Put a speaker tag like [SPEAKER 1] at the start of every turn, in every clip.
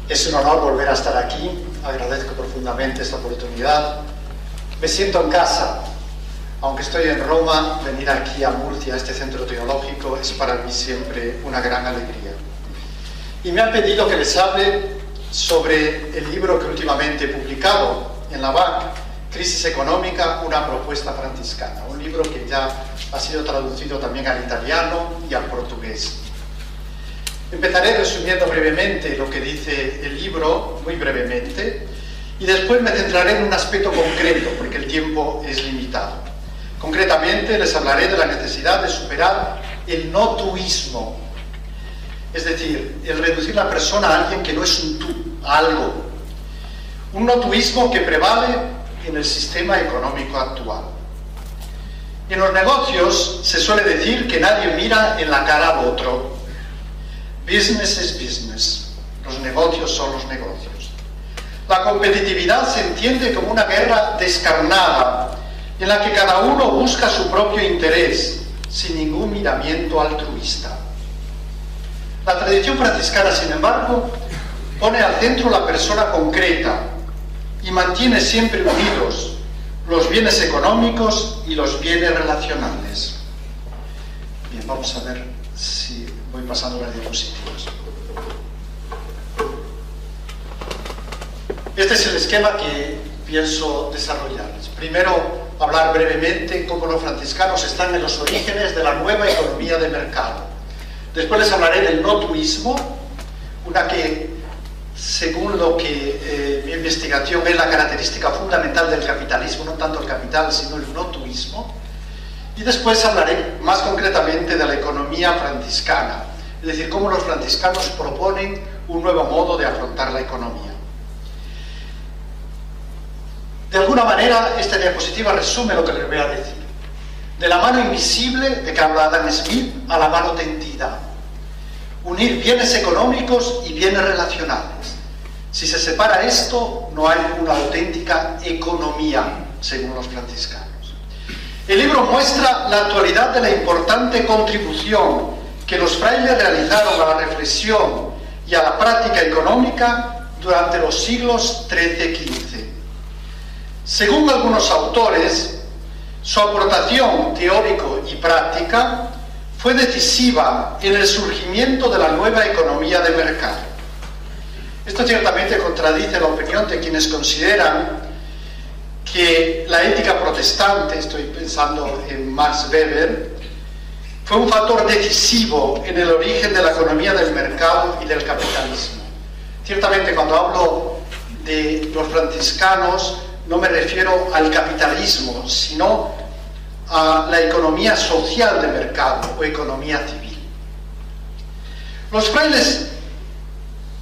[SPEAKER 1] Es un honor volver a estar aquí, agradezco profundamente esta oportunidad. Me siento en casa, aunque estoy en Roma, venir aquí a Murcia, a este centro teológico, es para mí siempre una gran alegría. Y me han pedido que les hable sobre el libro que últimamente he publicado en la BAC, Crisis Económica, una propuesta franciscana, un libro que ya ha sido traducido también al italiano y al portugués. Empezaré resumiendo brevemente lo que dice el libro, muy brevemente, y después me centraré en un aspecto concreto, porque el tiempo es limitado. Concretamente les hablaré de la necesidad de superar el no-tuismo, es decir, el reducir la persona a alguien que no es un tú, a algo. Un no-tuismo que prevale en el sistema económico actual. En los negocios se suele decir que nadie mira en la cara al otro. Business is business. Los negocios son los negocios. La competitividad se entiende como una guerra descarnada, en la que cada uno busca su propio interés, sin ningún miramiento altruista. La tradición franciscana, sin embargo, pone al centro la persona concreta y mantiene siempre unidos los bienes económicos y los bienes relacionales. Bien, vamos a ver si voy pasando las diapositivas. Este es el esquema que pienso desarrollarles. Primero, hablar brevemente cómo los franciscanos están en los orígenes de la nueva economía de mercado. Después les hablaré del no-tuismo, una que, según lo que mi investigación es la característica fundamental del capitalismo, no tanto el capital, sino el no-tuismo. Y después hablaré más concretamente de la economía franciscana, es decir, cómo los franciscanos proponen un nuevo modo de afrontar la economía. De alguna manera, esta diapositiva resume lo que les voy a decir. De la mano invisible, de que habla Adam Smith, a la mano tendida. Unir bienes económicos y bienes relacionales. Si se separa esto, no hay una auténtica economía, según los franciscanos. El libro muestra la actualidad de la importante contribución que los frailes realizaron a la reflexión y a la práctica económica durante los siglos XIII-XV. Según algunos autores, su aportación teórico y práctica fue decisiva en el surgimiento de la nueva economía de mercado. Esto ciertamente contradice la opinión de quienes consideran que la ética protestante, estoy pensando en Max Weber, fue un factor decisivo en el origen de la economía del mercado y del capitalismo. Ciertamente, cuando hablo de los franciscanos, no me refiero al capitalismo, sino a la economía social de mercado o economía civil. Los frailes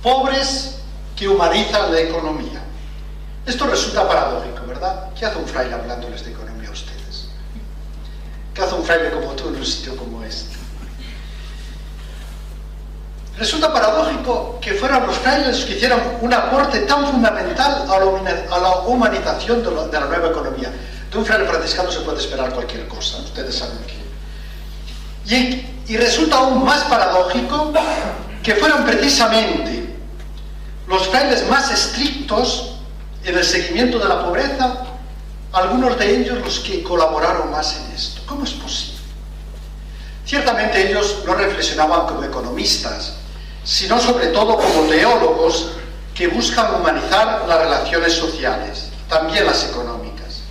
[SPEAKER 1] pobres que humanizan la economía. Esto resulta paradójico, ¿verdad? ¿Qué hace un fraile hablándoles de economía a ustedes? ¿Qué hace un fraile como tú en un sitio como este? Resulta paradójico que fueran los frailes los que hicieran un aporte tan fundamental a la humanización de la nueva economía. De un fraile franciscano se puede esperar cualquier cosa, ustedes saben que. Y resulta aún más paradójico que fueran precisamente los frailes más estrictos en el seguimiento de la pobreza, algunos de ellos los que colaboraron más en esto. ¿Cómo es posible? Ciertamente ellos no reflexionaban como economistas, sino sobre todo como teólogos que buscan humanizar las relaciones sociales, también las económicas.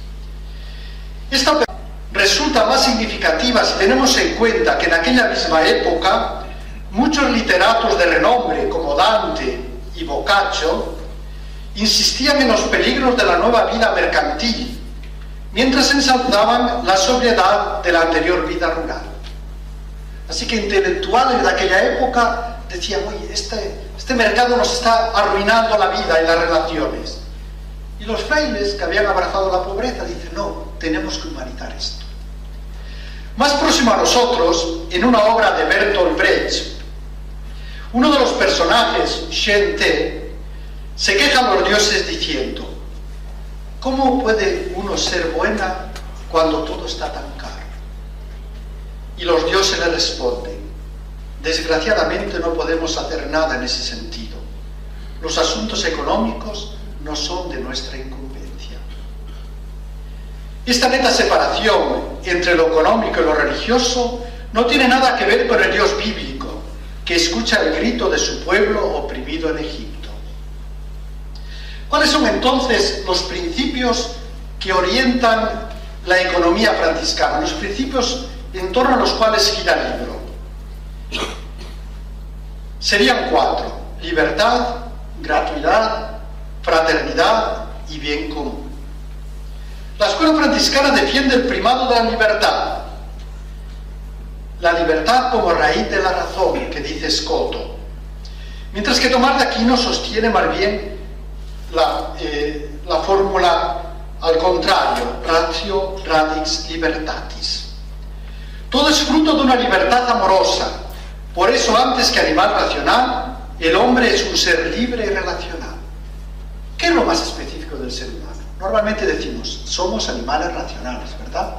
[SPEAKER 1] Esta resulta más significativa si tenemos en cuenta que en aquella misma época muchos literatos de renombre como Dante y Boccaccio insistían en los peligros de la nueva vida mercantil, mientras ensalzaban la sobriedad de la anterior vida rural. Así que intelectuales de aquella época decían, oye, este mercado nos está arruinando la vida y las relaciones. Y los frailes que habían abrazado la pobreza dicen, no, tenemos que humanizar esto. Más próximo a nosotros, en una obra de Bertolt Brecht, uno de los personajes, Shen Te, se queja a los dioses diciendo, ¿cómo puede uno ser buena cuando todo está tan caro? Y los dioses le responden, desgraciadamente no podemos hacer nada en ese sentido. Los asuntos económicos no son de nuestra incumbencia. Esta neta separación entre lo económico y lo religioso no tiene nada que ver con el Dios bíblico, que escucha el grito de su pueblo oprimido en Egipto. ¿Cuáles son entonces los principios que orientan la economía franciscana? Los principios en torno a los cuales gira el libro. Serían 4: libertad, gratuidad, fraternidad y bien común. La escuela franciscana defiende el primado de la libertad como raíz de la razón, que dice Scotto, mientras que Tomás de Aquino sostiene más bien la fórmula al contrario, ratio radix libertatis. Todo es fruto de una libertad amorosa. Por eso, antes que animal racional, el hombre es un ser libre y relacional. ¿Qué es lo más específico del ser humano? Normalmente decimos, somos animales racionales, ¿verdad?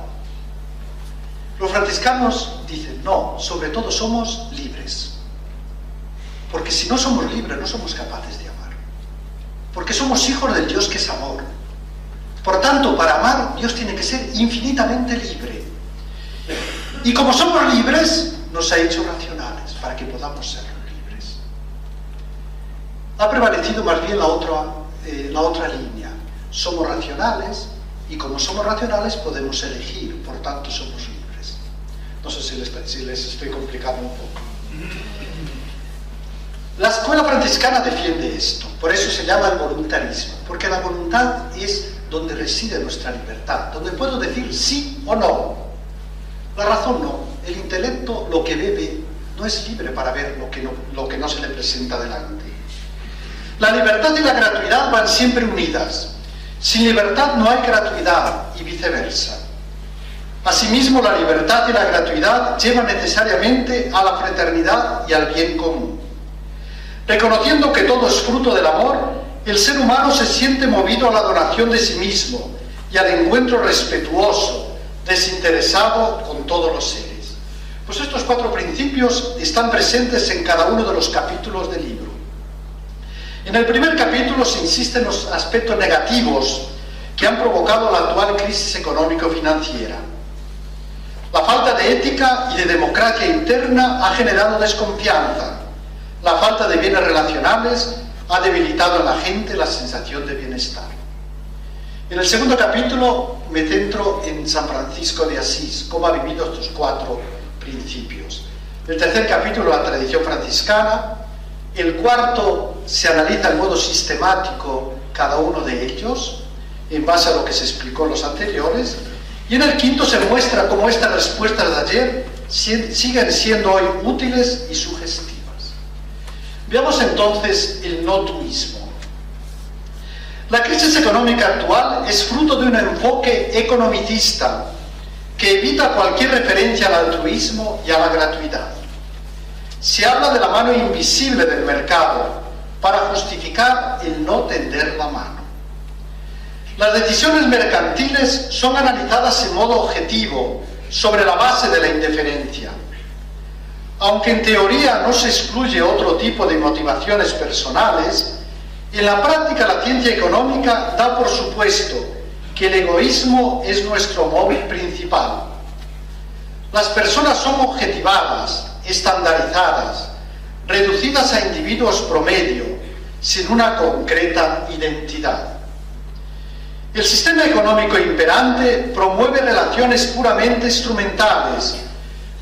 [SPEAKER 1] Los franciscanos dicen, no, sobre todo somos libres. Porque si no somos libres, no somos capaces de amar. Porque somos hijos del Dios que es amor. Por tanto, para amar, Dios tiene que ser infinitamente libre. Y como somos libres, nos ha hecho racionales, para que podamos ser libres. Ha prevalecido más bien la otra línea. Somos racionales, y como somos racionales podemos elegir, por tanto somos libres. No sé si les estoy complicando un poco. La escuela franciscana defiende esto, por eso se llama el voluntarismo, porque la voluntad es donde reside nuestra libertad, donde puedo decir sí o no. La razón no, el intelecto lo que ve no es libre para ver lo que no se le presenta delante. La libertad y la gratuidad van siempre unidas. Sin libertad no hay gratuidad y viceversa. Asimismo, la libertad y la gratuidad llevan necesariamente a la fraternidad y al bien común. Reconociendo que todo es fruto del amor, el ser humano se siente movido a la donación de sí mismo y al encuentro respetuoso, desinteresado con todos los seres. Pues estos 4 principios están presentes en cada uno de los capítulos del libro. En el primer capítulo se insiste en los aspectos negativos que han provocado la actual crisis económico-financiera. La falta de ética y de democracia interna ha generado desconfianza. La falta de bienes relacionales ha debilitado en la gente la sensación de bienestar. En el segundo capítulo me centro en San Francisco de Asís, cómo ha vivido estos 4 principios. El tercer capítulo, la tradición franciscana. El cuarto, se analiza en modo sistemático cada uno de ellos, en base a lo que se explicó en los anteriores. Y en el quinto se muestra cómo estas respuestas de ayer siguen siendo hoy útiles y sugestivas. Veamos entonces el no-tuismo. La crisis económica actual es fruto de un enfoque economicista que evita cualquier referencia al altruismo y a la gratuidad. Se habla de la mano invisible del mercado para justificar el no tender la mano. Las decisiones mercantiles son analizadas en modo objetivo, sobre la base de la indiferencia. Aunque en teoría no se excluye otro tipo de motivaciones personales, en la práctica la ciencia económica da por supuesto que el egoísmo es nuestro móvil principal. Las personas son objetivadas, estandarizadas, reducidas a individuos promedio, sin una concreta identidad. El sistema económico imperante promueve relaciones puramente instrumentales,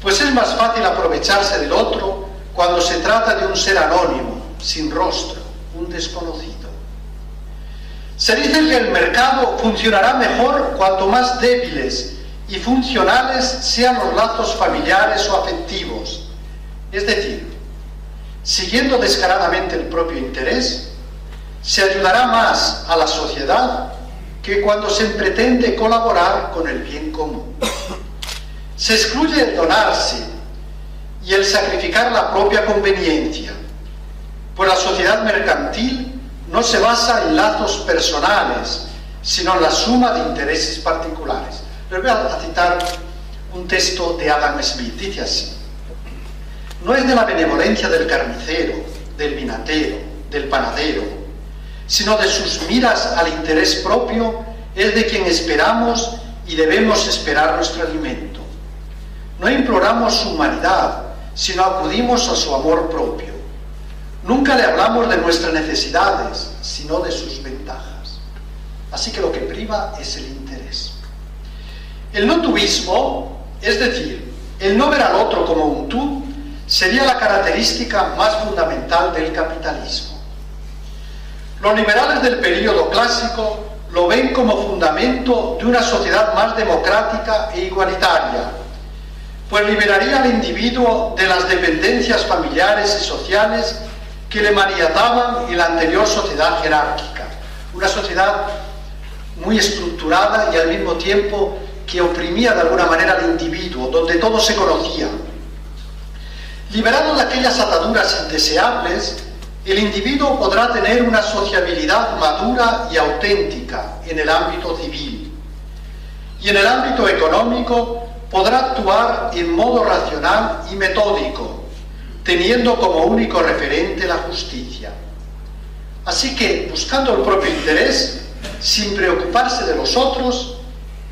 [SPEAKER 1] pues es más fácil aprovecharse del otro cuando se trata de un ser anónimo, sin rostro, un desconocido. Se dice que el mercado funcionará mejor cuanto más débiles y funcionales sean los lazos familiares o afectivos. Es decir, siguiendo descaradamente el propio interés, se ayudará más a la sociedad que cuando se pretende colaborar con el bien común. Se excluye el donarse y el sacrificar la propia conveniencia, pues la sociedad mercantil no se basa en lazos personales, sino en la suma de intereses particulares. Les voy a citar un texto de Adam Smith, dice así: no es de la benevolencia del carnicero, del vinatero, del panadero, sino de sus miras al interés propio, es de quien esperamos y debemos esperar nuestro alimento. No imploramos su humanidad, sino acudimos a su amor propio. Nunca le hablamos de nuestras necesidades, sino de sus ventajas. Así que lo que priva es el interés. El no tuismo, es decir, el no ver al otro como un tú, sería la característica más fundamental del capitalismo. Los liberales del período clásico lo ven como fundamento de una sociedad más democrática e igualitaria, pues liberaría al individuo de las dependencias familiares y sociales que le maniataban en la anterior sociedad jerárquica, una sociedad muy estructurada y al mismo tiempo que oprimía de alguna manera al individuo, donde todos se conocían. Liberado de aquellas ataduras indeseables, el individuo podrá tener una sociabilidad madura y auténtica en el ámbito civil. Y en el ámbito económico podrá actuar en modo racional y metódico, teniendo como único referente la justicia. Así que, buscando el propio interés, sin preocuparse de los otros,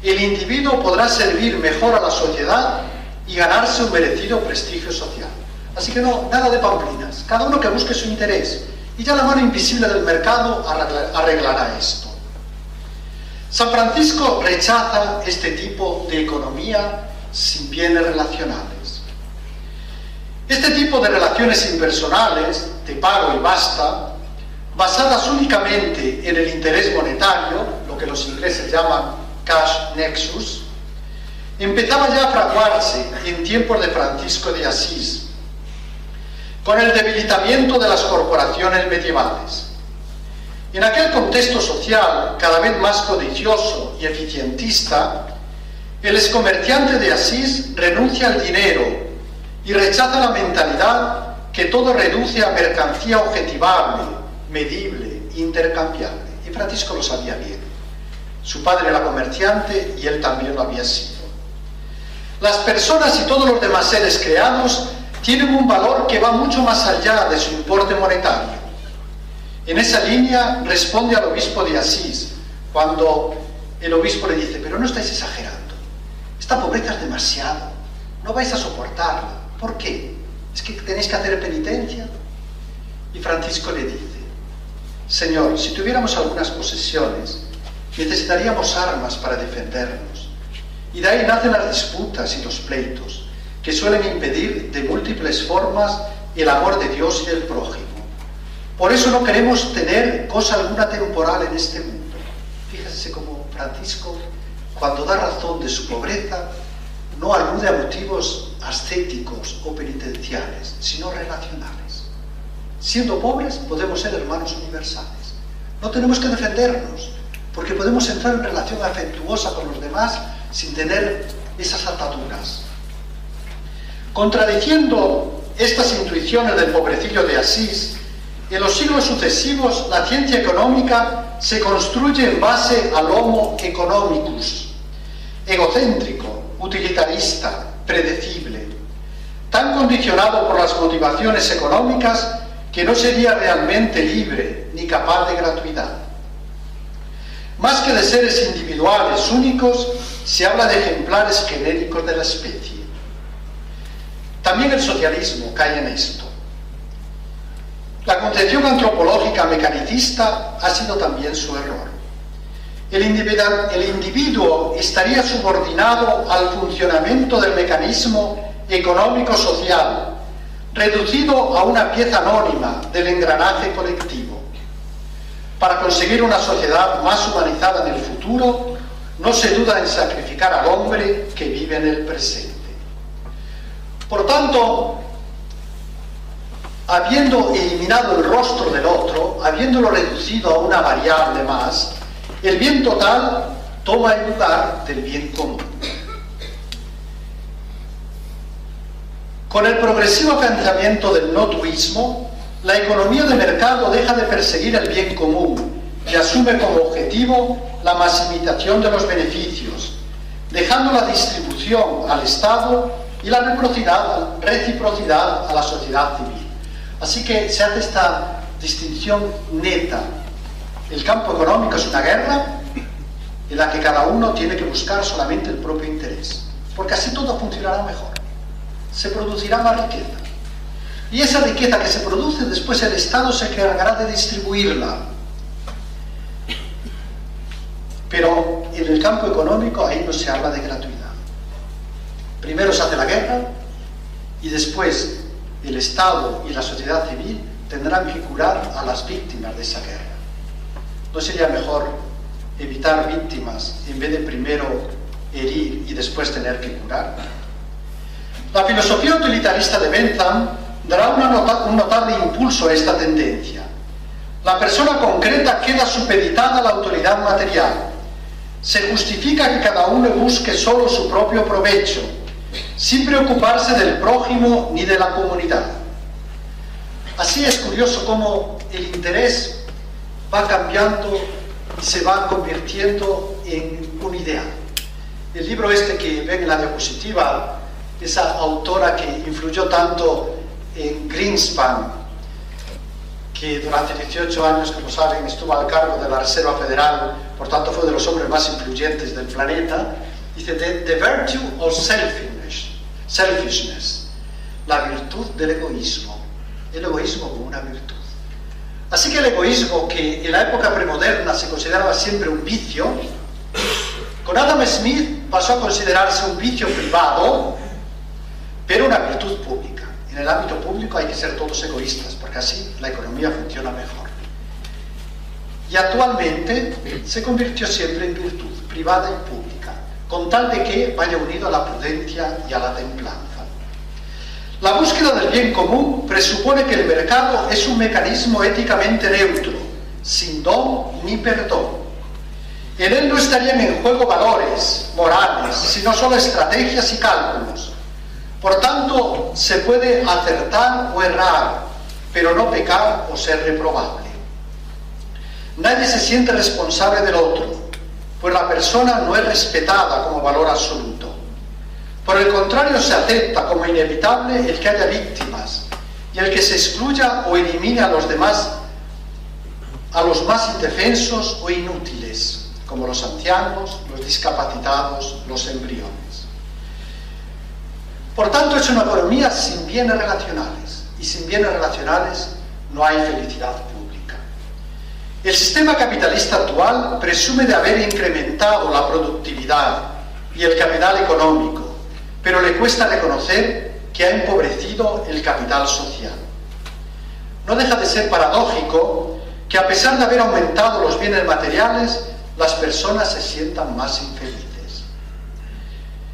[SPEAKER 1] el individuo podrá servir mejor a la sociedad y ganarse un merecido prestigio social. Así que no, nada de pamplinas, cada uno que busque su interés, y ya la mano invisible del mercado arreglará esto. San Francisco rechaza este tipo de economía sin bienes relacionales. Este tipo de relaciones impersonales, de pago y basta, basadas únicamente en el interés monetario, lo que los ingleses llaman cash nexus, empezaba ya a fraguarse en tiempos de Francisco de Asís, con el debilitamiento de las corporaciones medievales. En aquel contexto social cada vez más codicioso y eficientista, el excomerciante de Asís renuncia al dinero y rechaza la mentalidad que todo reduce a mercancía objetivable, medible, intercambiable. Y Francisco lo sabía bien. Su padre era comerciante y él también lo había sido. Las personas y todos los demás seres creados tienen un valor que va mucho más allá de su importe monetario. En esa línea responde al obispo de Asís, cuando el obispo le dice: pero no estáis exagerando, esta pobreza es demasiado, no vais a soportarla. ¿Por qué? ¿Es que tenéis que hacer penitencia? Y Francisco le dice: Señor, si tuviéramos algunas posesiones, necesitaríamos armas para defendernos, y de ahí nacen las disputas y los pleitos, que suelen impedir de múltiples formas el amor de Dios y del prójimo. Por eso no queremos tener cosa alguna temporal en este mundo. Fíjense cómo Francisco, cuando da razón de su pobreza, no alude a motivos ascéticos o penitenciales, sino relacionales. Siendo pobres, podemos ser hermanos universales. No tenemos que defendernos, porque podemos entrar en relación afectuosa con los demás sin tener esas ataduras. Contradiciendo estas intuiciones del pobrecillo de Asís, en los siglos sucesivos la ciencia económica se construye en base al homo economicus, egocéntrico, utilitarista, predecible, tan condicionado por las motivaciones económicas que no sería realmente libre ni capaz de gratuidad. Más que de seres individuales únicos, se habla de ejemplares genéricos de la especie. También el socialismo cae en esto. La concepción antropológica mecanicista ha sido también su error. El individuo estaría subordinado al funcionamiento del mecanismo económico-social, reducido a una pieza anónima del engranaje colectivo. Para conseguir una sociedad más humanizada en el futuro, no se duda en sacrificar al hombre que vive en el presente. Por tanto, habiendo eliminado el rostro del otro, habiéndolo reducido a una variable más, el bien total toma el lugar del bien común. Con el progresivo afianzamiento del no-tuismo, la economía de mercado deja de perseguir el bien común y asume como objetivo la maximización de los beneficios, dejando la distribución al Estado y la reciprocidad a la sociedad civil. Así que se hace esta distinción neta. El campo económico es una guerra en la que cada uno tiene que buscar solamente el propio interés, porque así todo funcionará mejor, se producirá más riqueza. Y esa riqueza que se produce, después el Estado se encargará de distribuirla. Pero en el campo económico ahí no se habla de gratuidad. Primero se hace la guerra y después el Estado y la sociedad civil tendrán que curar a las víctimas de esa guerra. ¿No sería mejor evitar víctimas en vez de primero herir y después tener que curar? La filosofía utilitarista de Bentham dará un notable impulso a esta tendencia. La persona concreta queda supeditada a la autoridad material. Se justifica que cada uno busque solo su propio provecho, sin preocuparse del prójimo ni de la comunidad. Así es curioso cómo el interés va cambiando y se va convirtiendo en un ideal. El libro este que ven en la diapositiva, esa autora que influyó tanto en Greenspan, que durante 18 años, como saben, estuvo al cargo de la Reserva Federal, por tanto fue de los hombres más influyentes del planeta, dice: The virtue of selfishness, la virtud del egoísmo, el egoísmo como una virtud. Así que el egoísmo, que en la época premoderna se consideraba siempre un vicio, con Adam Smith pasó a considerarse un vicio privado, pero una virtud pública. En el ámbito público hay que ser todos egoístas, porque así la economía funciona mejor. Y actualmente se convirtió siempre en virtud, privada y pública, con tal de que vaya unido a la prudencia y a la templanza. La búsqueda del bien común presupone que el mercado es un mecanismo éticamente neutro, sin don ni perdón. En él no estarían en juego valores, morales, sino solo estrategias y cálculos. Por tanto, se puede acertar o errar, pero no pecar o ser reprobable. Nadie se siente responsable del otro, pues la persona no es respetada como valor absoluto. Por el contrario, se acepta como inevitable el que haya víctimas y el que se excluya o elimine a los demás, a los más indefensos o inútiles, como los ancianos, los discapacitados, los embriones. Por tanto, es una economía sin bienes relacionales, y sin bienes relacionales no hay felicidad pública. El sistema capitalista actual presume de haber incrementado la productividad y el capital económico, pero le cuesta reconocer que ha empobrecido el capital social. No deja de ser paradójico que, a pesar de haber aumentado los bienes materiales, las personas se sientan más infelices.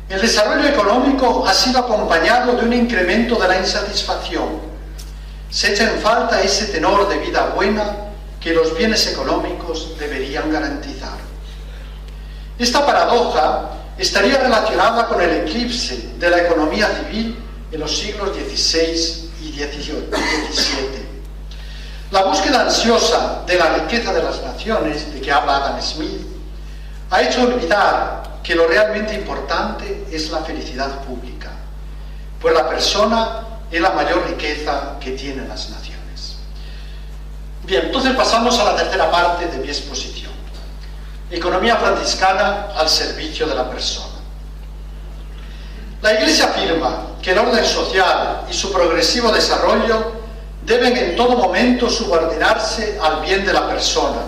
[SPEAKER 1] El desarrollo económico ha sido acompañado de un incremento de la insatisfacción. Se echa en falta ese tenor de vida buena que los bienes económicos deberían garantizar. Esta paradoja estaría relacionada con el eclipse de la economía civil en los siglos XVI y XVII. La búsqueda ansiosa de la riqueza de las naciones, de que habla Adam Smith, ha hecho olvidar que lo realmente importante es la felicidad pública, pues la persona es la mayor riqueza que tienen las naciones. Bien, entonces pasamos a la tercera parte de mi exposición. Economía franciscana al servicio de la persona. La Iglesia afirma que el orden social y su progresivo desarrollo deben en todo momento subordinarse al bien de la persona,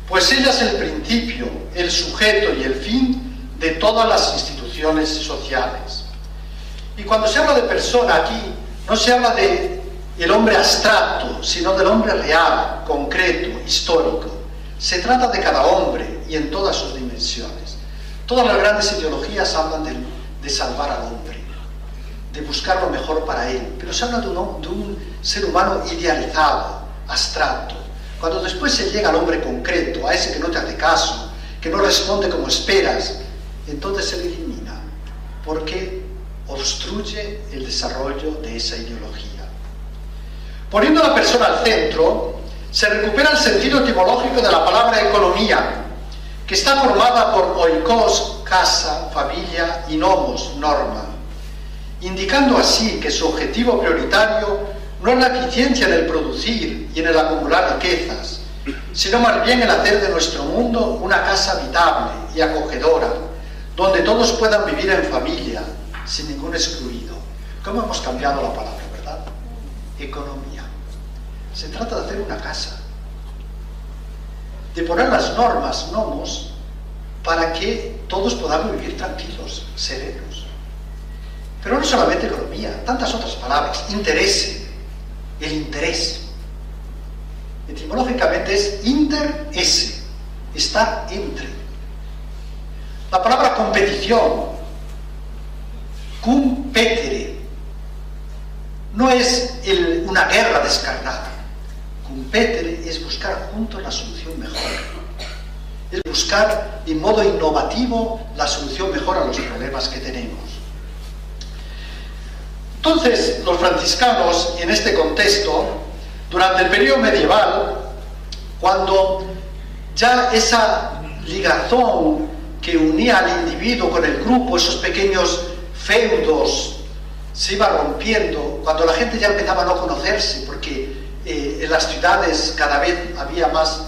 [SPEAKER 1] pues ella es el principio, el sujeto y el fin de todas las instituciones sociales. Y cuando se habla de persona aquí, no se habla de el hombre abstracto, sino del hombre real, concreto, histórico. Se trata de cada hombre y en todas sus dimensiones. Todas las grandes ideologías hablan de salvar al hombre, de buscar lo mejor para él, pero se habla de un ser humano idealizado, abstracto. Cuando después se llega al hombre concreto, a ese que no te hace caso, que no responde como esperas, entonces se le elimina, porque obstruye el desarrollo de esa ideología. Poniendo a la persona al centro, se recupera el sentido etimológico de la palabra economía, que está formada por oikos, casa, familia, y nomos, norma, indicando así que su objetivo prioritario no es la eficiencia en el producir y en el acumular riquezas, sino más bien el hacer de nuestro mundo una casa habitable y acogedora, donde todos puedan vivir en familia, sin ningún excluido. ¿Cómo hemos cambiado la palabra, verdad? Economía. Se trata de hacer una casa, de poner las normas, nomos, para que todos podamos vivir tranquilos, serenos. Pero no solamente economía, tantas otras palabras. Interés, el interés. Etimológicamente es inter-esse, estar entre. La palabra competición, competere, no es una guerra descarnada. Competere es buscar juntos la solución mejor. Es buscar de modo innovativo la solución mejor a los problemas que tenemos. Entonces, los franciscanos, en este contexto, durante el periodo medieval, cuando ya esa ligazón que unía al individuo con el grupo, esos pequeños feudos, se iba rompiendo, cuando la gente ya empezaba a no conocerse, porque en las ciudades cada vez había más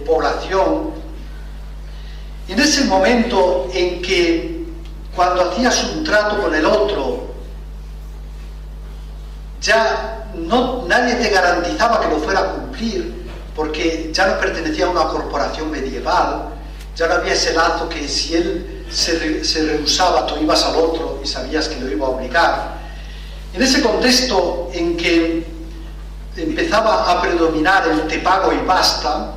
[SPEAKER 1] población, en ese momento en que cuando hacías un trato con el otro, ya nadie te garantizaba que lo fuera a cumplir, porque ya no pertenecía a una corporación medieval, ya no había ese lazo que si él se rehusaba, tú ibas al otro y sabías que lo iba a obligar. En ese contexto en que empezaba a predominar el te pago y basta,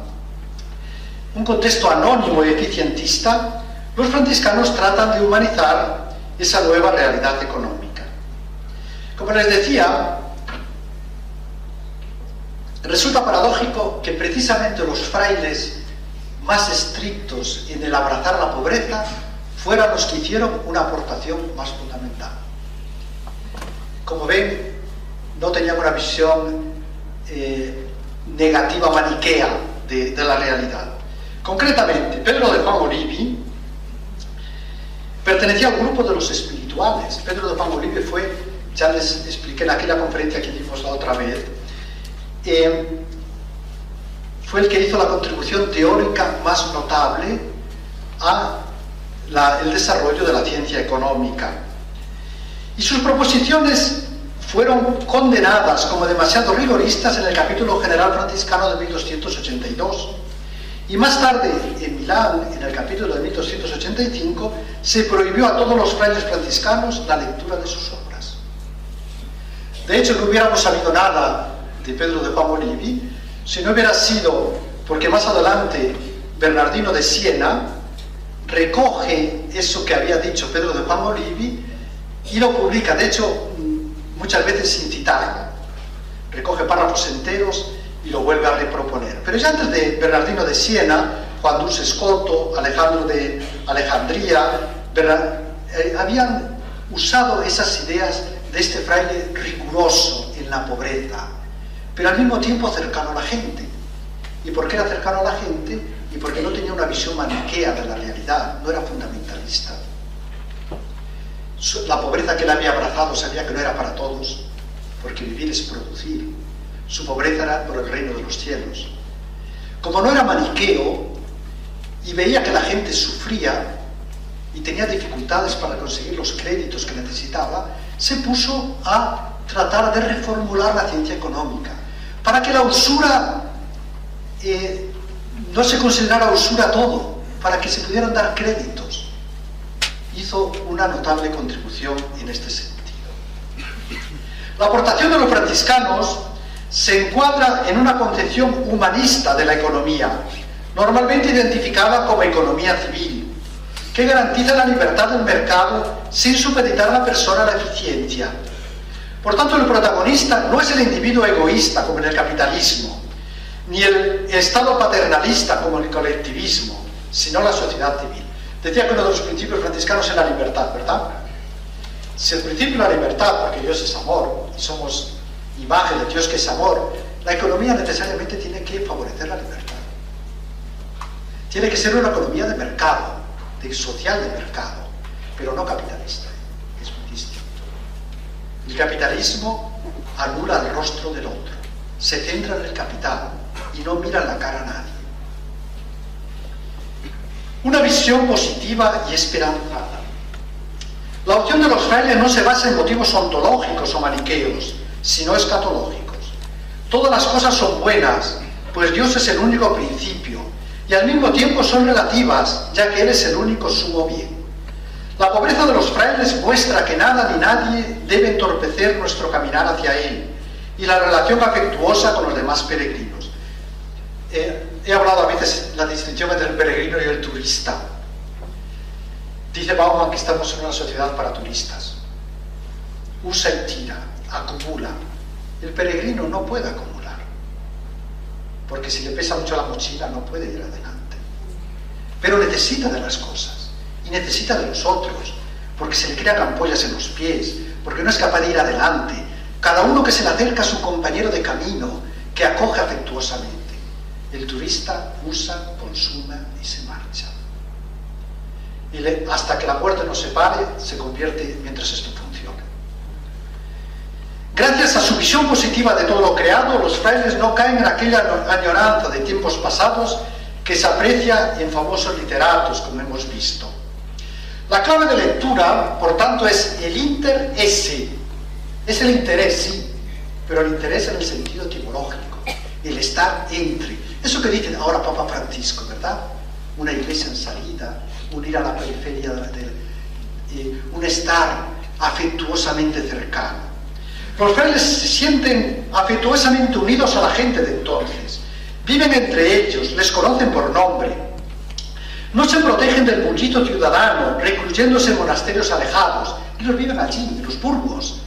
[SPEAKER 1] un contexto anónimo y eficientista, los franciscanos tratan de humanizar esa nueva realidad económica. Como les decía, resulta paradójico que precisamente los frailes más estrictos en el abrazar la pobreza fueran los que hicieron una aportación más fundamental. Como ven, no tenían una visión negativa, maniquea de la realidad. Concretamente, Pedro de Juan Olivi pertenecía al grupo de los espirituales. Pedro de Juan Olivi fue, ya les expliqué en aquella conferencia que dimos la otra vez, fue el que hizo la contribución teórica más notable al desarrollo de la ciencia económica. Y sus proposiciones fueron condenadas como demasiado rigoristas en el capítulo general franciscano de 1282. Y más tarde, en Milán, en el capítulo de 1285, se prohibió a todos los frailes franciscanos la lectura de sus obras. De hecho, no hubiéramos sabido nada de Pedro de Juan Olivi si no hubiera sido porque más adelante Bernardino de Siena recoge eso que había dicho Pedro de Juan Olivi y lo publica, de hecho, muchas veces sin citarlo. Recoge párrafos enteros y lo vuelve a reproponer. Pero ya antes de Bernardino de Siena, Juan Dulce Escoto, Alejandro de Alejandría, habían usado esas ideas de este fraile riguroso en la pobreza, pero al mismo tiempo cercano a la gente. ¿Y por qué era cercano a la gente? Y porque no tenía una visión maniquea de la realidad, no era fundamentalista. La pobreza que él había abrazado sabía que no era para todos, porque vivir es producir. Su pobreza era por el reino de los cielos. Como no era maniqueo y veía que la gente sufría y tenía dificultades para conseguir los créditos que necesitaba, se puso a tratar de reformular la ciencia económica para que la usura no se considerara usura todo, para que se pudieran dar créditos. Hizo una notable contribución en este sentido. La aportación de los franciscanos se encuadra en una concepción humanista de la economía, normalmente identificada como economía civil, que garantiza la libertad del mercado sin supeditar a la persona a la eficiencia. Por tanto, el protagonista no es el individuo egoísta como en el capitalismo, ni el Estado paternalista como en el colectivismo, sino la sociedad civil. Decía que uno de los principios franciscanos es la libertad, ¿verdad? Si el principio de la libertad, porque Dios es amor, y somos imagen de Dios que es amor, la economía necesariamente tiene que favorecer la libertad. Tiene que ser una economía de mercado, social de mercado, pero no capitalista. Es muy distinto. El capitalismo anula el rostro del otro, se centra en el capital y no mira en la cara a nadie. Una visión positiva y esperanzada. La opción de los frailes no se basa en motivos ontológicos o maniqueos, sino escatológicos. Todas las cosas son buenas, pues Dios es el único principio, y al mismo tiempo son relativas, ya que Él es el único sumo bien. La pobreza de los frailes muestra que nada ni nadie debe entorpecer nuestro caminar hacia Él, y la relación afectuosa con los demás peregrinos. He hablado a veces de la distinción entre el peregrino y el turista. Dice Bauman que estamos en una sociedad para turistas. Usa y tira, acumula. El peregrino no puede acumular, porque si le pesa mucho la mochila no puede ir adelante. Pero necesita de las cosas, y necesita de los otros, porque se le crean ampollas en los pies, porque no es capaz de ir adelante. Cada uno que se le acerca a su compañero de camino, que acoge afectuosamente. El turista usa, consuma y se marcha. Y hasta que la muerte nos separe, se convierte mientras esto funciona. Gracias a su visión positiva de todo lo creado, los frailes no caen en aquella añoranza de tiempos pasados que se aprecia en famosos literatos, como hemos visto. La clave de lectura, por tanto, es el inter esse. Es el interés, sí, pero el interés en el sentido etimológico, el estar entre. Eso que dice ahora Papa Francisco, ¿verdad? Una iglesia en salida, un ir a la periferia, un estar afectuosamente cercano. Los frailes se sienten afectuosamente unidos a la gente de entonces, viven entre ellos, les conocen por nombre, no se protegen del bullicio ciudadano, recluyéndose en monasterios alejados, ellos viven allí, en los burgos,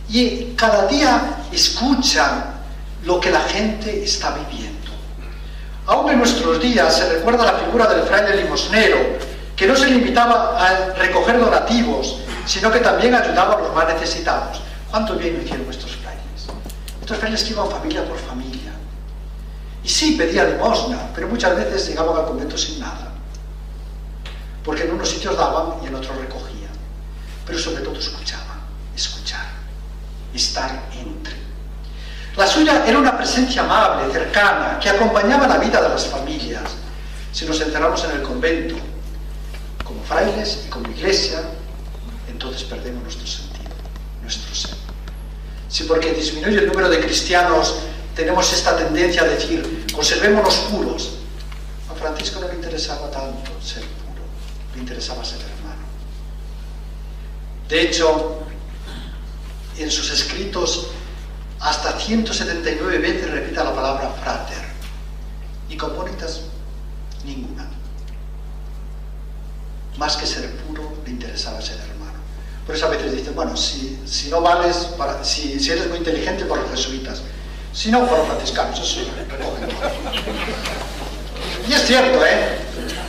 [SPEAKER 1] y cada día escuchan lo que la gente está viviendo. Aún en nuestros días se recuerda la figura del fraile limosnero, que no se limitaba a recoger donativos, sino que también ayudaba a los más necesitados. ¿Cuánto bien hicieron estos frailes? Estos frailes que iban familia por familia. Y sí, pedían limosna, pero muchas veces llegaban al convento sin nada. Porque en unos sitios daban y en otros recogían. Pero sobre todo escuchaban, escuchar, estar entre. La suya era una presencia amable, cercana, que acompañaba la vida de las familias. Si nos encerramos en el convento, como frailes y como iglesia, entonces perdemos nuestro sentido, nuestro ser. Si porque disminuye el número de cristianos tenemos esta tendencia a decir, conservémonos puros, a Francisco no le interesaba tanto ser puro, le interesaba ser hermano. De hecho, en sus escritos, hasta 179 veces repite la palabra frater, y componitas ninguna. Más que ser puro, le interesaba ser hermano. Por eso a veces dicen, bueno, si no vales, si eres muy inteligente, para los jesuitas, si no, para los franciscanos, eso recogen todo. Y es cierto,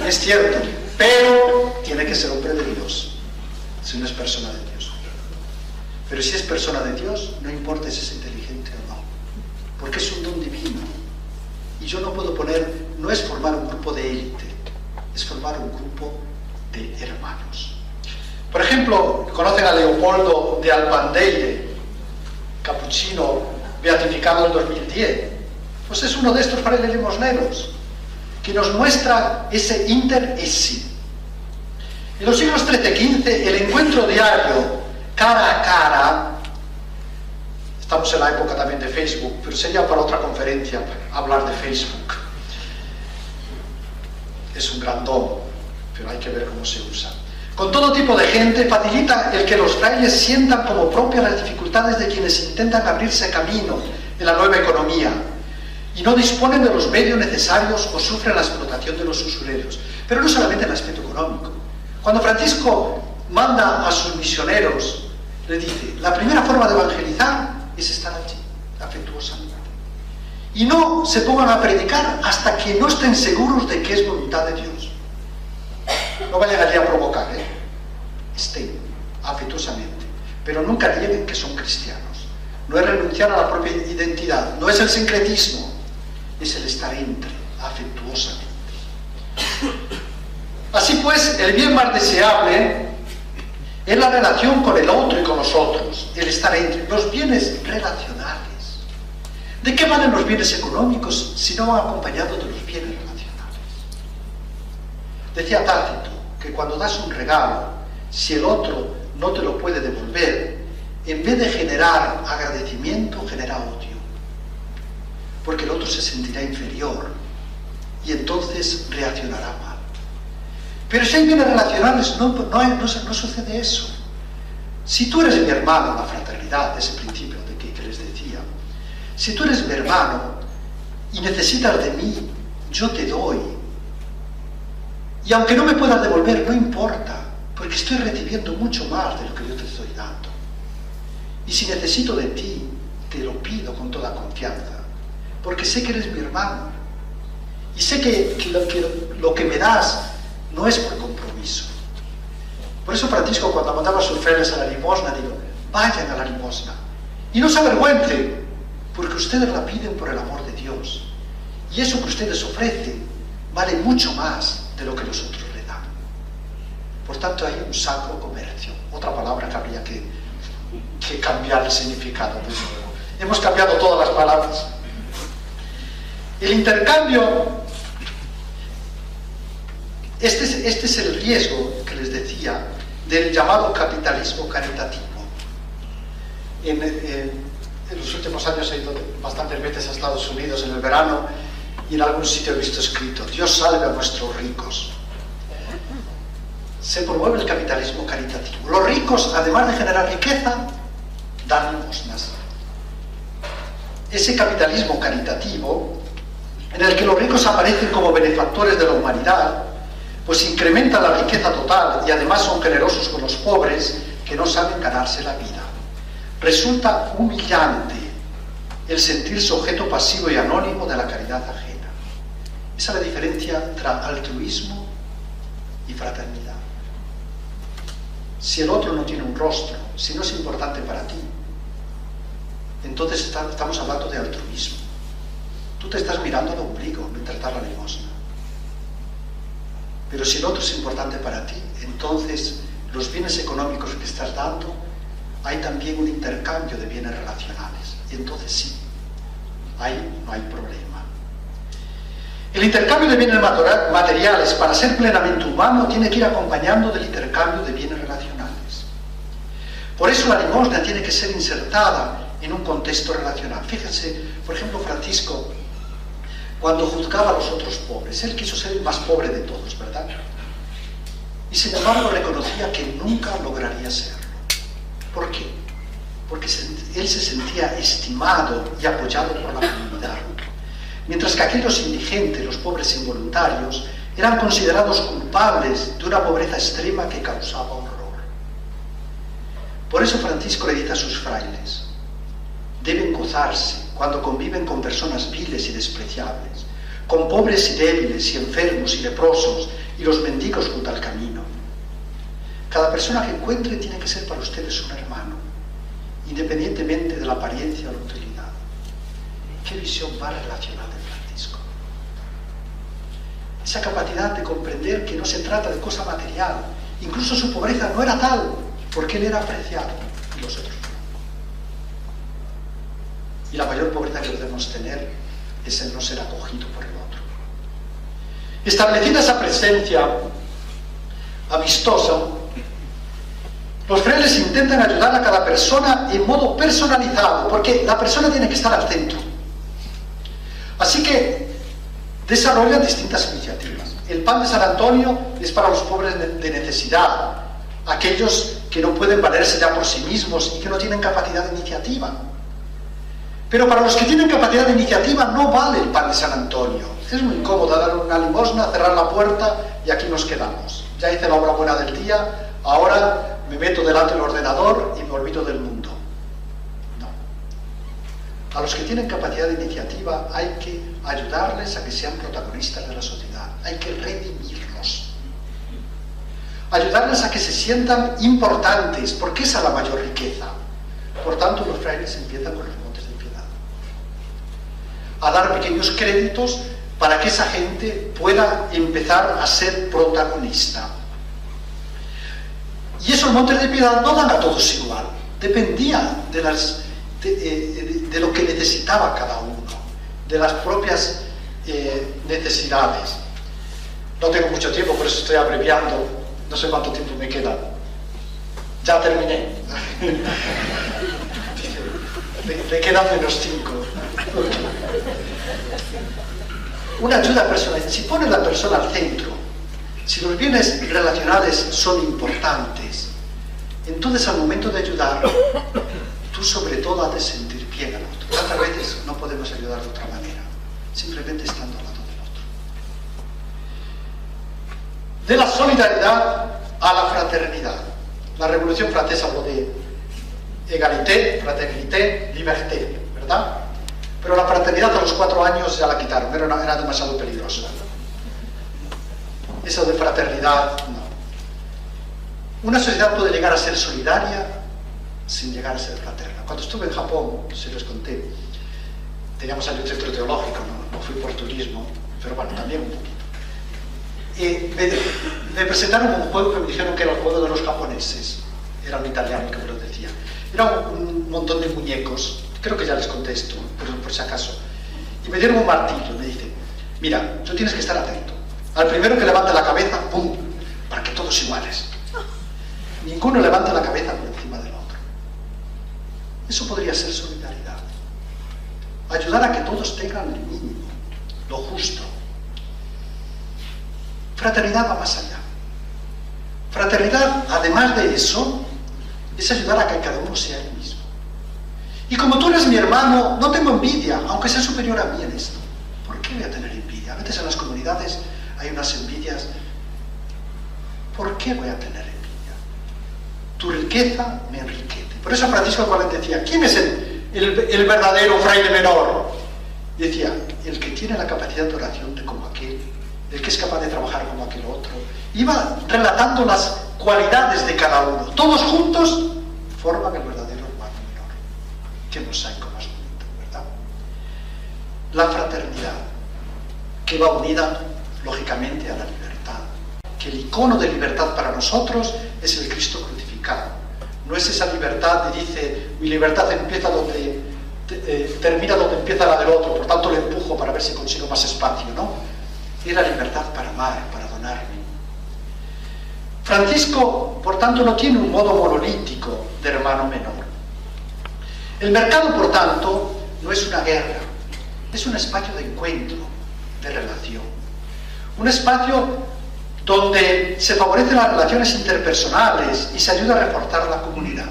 [SPEAKER 1] es cierto, pero tiene que ser hombre de Dios, si no es persona de Dios. Pero si es persona de Dios, no importa si es inteligente o no, porque es un don divino. Y yo no puedo no es formar un grupo de élite, es formar un grupo de hermanos. Por ejemplo, conocen a Leopoldo de Albandeire, capuchino, beatificado en 2010. Pues es uno de estos frailes limosneros, que nos muestra ese inter esse. En los siglos XIII-XV, el encuentro diario, cara a cara, estamos en la época también de Facebook, pero sería para otra conferencia hablar de Facebook. Es un gran don, pero hay que ver cómo se usa. Con todo tipo de gente facilita el que los frailes sientan como propias las dificultades de quienes intentan abrirse camino en la nueva economía y no disponen de los medios necesarios o sufren la explotación de los usureros. Pero no solamente en el aspecto económico. Cuando Francisco manda a sus misioneros, le dice, la primera forma de evangelizar es estar allí, afectuosamente. Y no se pongan a predicar hasta que no estén seguros de que es voluntad de Dios. No vayan allí a provocar, estén afectuosamente, pero nunca nieguen que son cristianos. No es renunciar a la propia identidad, no es el sincretismo, es el estar entre, afectuosamente. Así pues, el bien más deseable Es la relación con el otro y con los otros, el estar entre los bienes relacionales. ¿De qué valen los bienes económicos si no van acompañados de los bienes relacionales? Decía Tácito que cuando das un regalo, si el otro no te lo puede devolver, en vez de generar agradecimiento, genera odio. Porque el otro se sentirá inferior y entonces reaccionará mal. Pero si hay bienes relacionales, no sucede eso. Si tú eres mi hermano, la fraternidad, ese principio que les decía, si tú eres mi hermano y necesitas de mí, yo te doy. Y aunque no me puedas devolver, no importa, porque estoy recibiendo mucho más de lo que yo te estoy dando. Y si necesito de ti, te lo pido con toda confianza, porque sé que eres mi hermano. Y sé que lo que me das no es por compromiso. Por eso Francisco, cuando mandaba a sus frailes a la limosna, digo, vayan a la limosna. Y no se avergüencen, porque ustedes la piden por el amor de Dios. Y eso que ustedes ofrecen vale mucho más de lo que los otros le dan. Por tanto, hay un sacro comercio. Otra palabra que habría que cambiar el significado. Hemos cambiado todas las palabras. El intercambio, este es el riesgo que les decía del llamado capitalismo caritativo. En los últimos años he ido bastantes veces a Estados Unidos en el verano y en algún sitio he visto escrito: Dios salve a nuestros ricos. Se promueve el capitalismo caritativo. Los ricos, además de generar riqueza, dan limosnas. Ese capitalismo caritativo, en el que los ricos aparecen como benefactores de la humanidad, pues incrementa la riqueza total y además son generosos con los pobres que no saben ganarse la vida. Resulta humillante el sentirse objeto pasivo y anónimo de la caridad ajena. Esa es la diferencia entre altruismo y fraternidad. Si el otro no tiene un rostro, si no es importante para ti, entonces estamos hablando de altruismo. Tú te estás mirando al ombligo mientras das la limosna. Pero si el otro es importante para ti, entonces los bienes económicos que estás dando, hay también un intercambio de bienes relacionales. Y entonces sí, ahí no hay problema. El intercambio de bienes materiales, para ser plenamente humano, tiene que ir acompañando del intercambio de bienes relacionales. Por eso la limosna tiene que ser insertada en un contexto relacional. Fíjense, por ejemplo, Francisco, cuando juzgaba a los otros pobres, él quiso ser el más pobre de todos, ¿verdad? Y sin embargo reconocía que nunca lograría serlo. ¿Por qué? Porque él se sentía estimado y apoyado por la comunidad. Mientras que aquellos indigentes, los pobres involuntarios, eran considerados culpables de una pobreza extrema que causaba horror. Por eso Francisco le dice a sus frailes: deben gozarse cuando conviven con personas viles y despreciables, con pobres y débiles y enfermos y leprosos y los mendigos junto al camino. Cada persona que encuentre tiene que ser para ustedes un hermano, independientemente de la apariencia o la utilidad. ¿Qué visión más relacional de Francisco? Esa capacidad de comprender que no se trata de cosa material. Incluso su pobreza no era tal, porque él era apreciado y los otros no. Y la mayor pobreza que debemos tener es el no ser acogido por el otro. Establecida esa presencia amistosa, los frailes intentan ayudar a cada persona en modo personalizado, porque la persona tiene que estar al centro. Así que desarrollan distintas iniciativas. El pan de San Antonio es para los pobres de necesidad, aquellos que no pueden valerse ya por sí mismos y que no tienen capacidad de iniciativa. Pero para los que tienen capacidad de iniciativa no vale el pan de San Antonio. Es muy cómodo dar una limosna, cerrar la puerta y aquí nos quedamos. Ya hice la obra buena del día, ahora me meto delante del ordenador y me olvido del mundo. No. A los que tienen capacidad de iniciativa hay que ayudarles a que sean protagonistas de la sociedad. Hay que redimirlos. Ayudarles a que se sientan importantes, porque esa es la mayor riqueza. Por tanto, los frailes empiezan con los montes de piedad. A dar pequeños créditos para que esa gente pueda empezar a ser protagonista. Y esos montes de piedad no dan a todos igual, dependía de lo que necesitaba cada uno, de las propias necesidades. No tengo mucho tiempo, por eso estoy abreviando, no sé cuánto tiempo me queda. Ya terminé. Me quedan -5. Una ayuda personal. Si pones la persona al centro, si los bienes relacionales son importantes, entonces al momento de ayudar, tú sobre todo has de sentir bien al otro. Tantas veces no podemos ayudar de otra manera, simplemente estando al lado del otro. De la solidaridad a la fraternidad. La Revolución Francesa habló de égalité, fraternité, liberté, ¿verdad? Pero la fraternidad a los 4 años ya la quitaron, era demasiado peligrosa. Eso de fraternidad, no. Una sociedad puede llegar a ser solidaria sin llegar a ser fraterna. Cuando estuve en Japón, si les conté, teníamos ahí un centro teológico, no fui por turismo, pero bueno, también un poquito. Me presentaron un juego que me dijeron que era el juego de los japoneses. Era un italiano que me lo decía. Era un montón de muñecos, creo que ya les conté esto, pero por si acaso. Y me dieron un martillo, me dice, mira, tú tienes que estar atento. Al primero que levante la cabeza, ¡pum!, para que todos iguales. Ninguno levanta la cabeza por encima del otro. Eso podría ser solidaridad. Ayudar a que todos tengan el mínimo, lo justo. Fraternidad va más allá. Fraternidad, además de eso, es ayudar a que cada uno sea el mismo. Y como tú eres mi hermano, no tengo envidia, aunque sea superior a mí en esto. ¿Por qué voy a tener envidia? A veces en las comunidades hay unas envidias. ¿Por qué voy a tener envidia? Tu riqueza me enriquece. Por eso Francisco de Golet decía, ¿quién es el verdadero fraile menor? Decía, el que tiene la capacidad de oración de como aquel, el que es capaz de trabajar como aquel otro. Iba relatando las cualidades de cada uno. Todos juntos forman el verdadero hermano menor. Qué mosaico más bonito, ¿verdad? La fraternidad, que va unida, lógicamente, a la libertad. Que el icono de libertad para nosotros es el Cristo crucificado. No es esa libertad que dice, mi libertad empieza donde termina donde empieza la del otro, por tanto le empujo para ver si consigo más espacio, ¿no? Es la libertad para amar, para donarme. Francisco, por tanto, no tiene un modo monolítico de hermano menor. El mercado, por tanto, no es una guerra, es un espacio de encuentro, de relación. Un espacio donde se favorecen las relaciones interpersonales y se ayuda a reforzar la comunidad.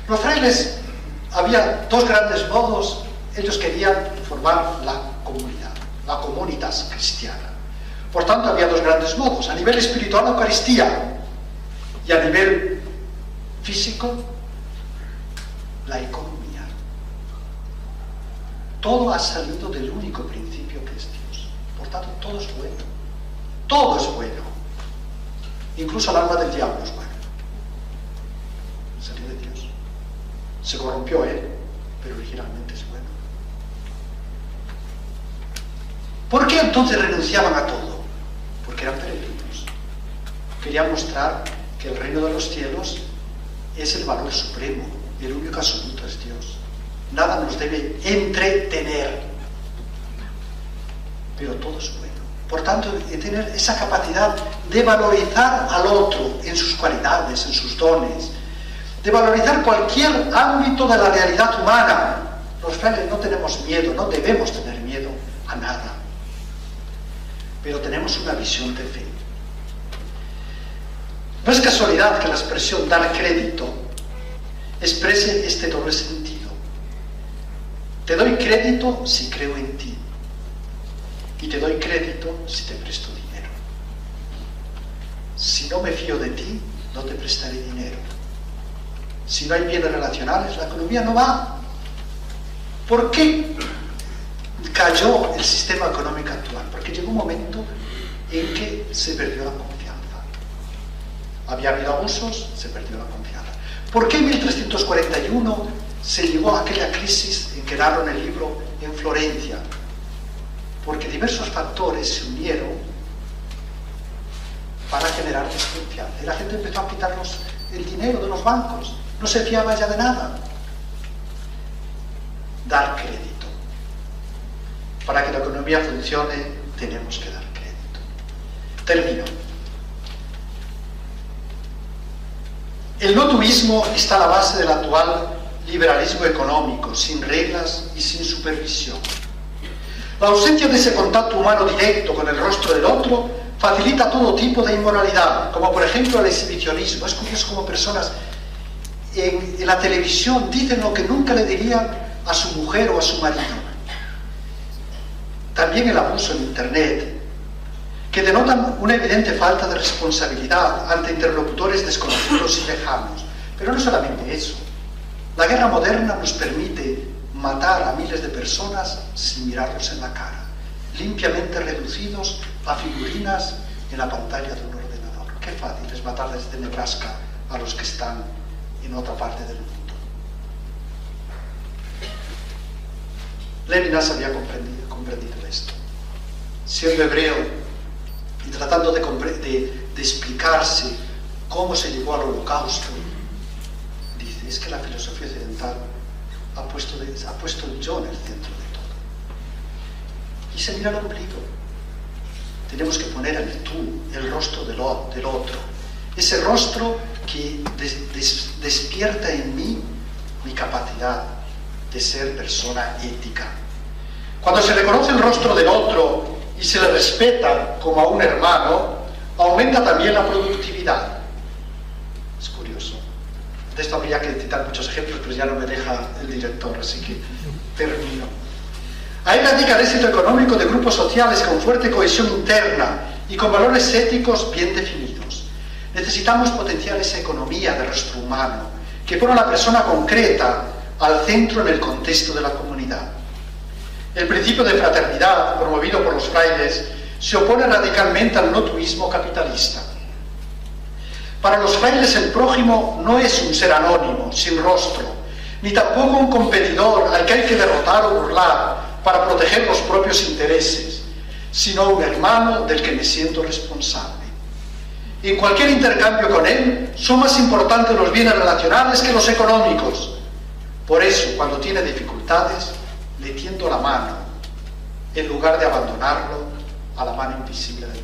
[SPEAKER 1] Los frailes, había 2 grandes modos, ellos querían formar la comunidad, la comunitas cristiana. Por tanto, había 2 grandes modos, a nivel espiritual la Eucaristía y a nivel físico la economía. Todo ha salido del único principio que es Dios. Por tanto, todo es bueno. Todo es bueno. Incluso el alma del diablo es buena. Salió de Dios. Se corrompió él, pero originalmente es bueno. ¿Por qué entonces renunciaban a todo? Porque eran peregrinos. Querían mostrar que el reino de los cielos es el valor supremo, el único absoluto es Dios. Nada nos debe entretener, pero todo es bueno. Por tanto, de tener esa capacidad de valorizar al otro en sus cualidades, en sus dones, de valorizar cualquier ámbito de la realidad humana. Los frailes no tenemos miedo, no debemos tener miedo a nada, pero tenemos una visión de fe. No es casualidad que la expresión dar crédito exprese este doble sentido. Te doy crédito si creo en ti y te doy crédito si te presto dinero. Si no me fío de ti, no te prestaré dinero. Si no hay bienes relacionales, la economía no va. ¿Por qué cayó el sistema económico actual? Porque llegó un momento en que se perdió la confianza. Había habido abusos, se perdió la confianza. ¿Por qué en 1341 se llegó a aquella crisis en que narro en el libro en Florencia? Porque diversos factores se unieron para generar desconfianza. Y la gente empezó a quitarnos el dinero de los bancos. No se fiaba ya de nada. Dar crédito. Para que la economía funcione, tenemos que dar crédito. Termino. El no turismo está a la base del actual liberalismo económico, sin reglas y sin supervisión. La ausencia de ese contacto humano directo con el rostro del otro facilita todo tipo de inmoralidad, como por ejemplo el exhibicionismo. Es curioso como personas en la televisión dicen lo que nunca le dirían a su mujer o a su marido. También el abuso en Internet, que denotan una evidente falta de responsabilidad ante interlocutores desconocidos y lejanos. Pero no solamente eso. La guerra moderna nos permite matar a miles de personas sin mirarlos en la cara, limpiamente reducidos a figurinas en la pantalla de un ordenador. Qué fácil es matar desde Nebraska a los que están en otra parte del mundo. Lévinas había comprendido esto. Siendo hebreo y tratando de explicarse cómo se llegó al holocausto, dice, es que la filosofía occidental ha puesto el yo en el centro de todo. Y se mira el ombligo. Tenemos que poner el tú, el rostro del otro. Ese rostro que despierta en mí mi capacidad de ser persona ética. Cuando se reconoce el rostro del otro y se le respeta como a un hermano, aumenta también la productividad. Es curioso. De esto habría que citar muchos ejemplos, pero ya no me deja el director, así que termino. Ahí radica el éxito económico de grupos sociales con fuerte cohesión interna y con valores éticos bien definidos. Necesitamos potenciar esa economía de rostro humano, que pone a la persona concreta al centro en el contexto de la comunidad. El principio de fraternidad, promovido por los frailes, se opone radicalmente al no turismo capitalista. Para los frailes el prójimo no es un ser anónimo, sin rostro, ni tampoco un competidor al que hay que derrotar o burlar para proteger los propios intereses, sino un hermano del que me siento responsable. En cualquier intercambio con él son más importantes los bienes relacionales que los económicos. Por eso, cuando tiene dificultades, le tiendo la mano, en lugar de abandonarlo a la mano invisible del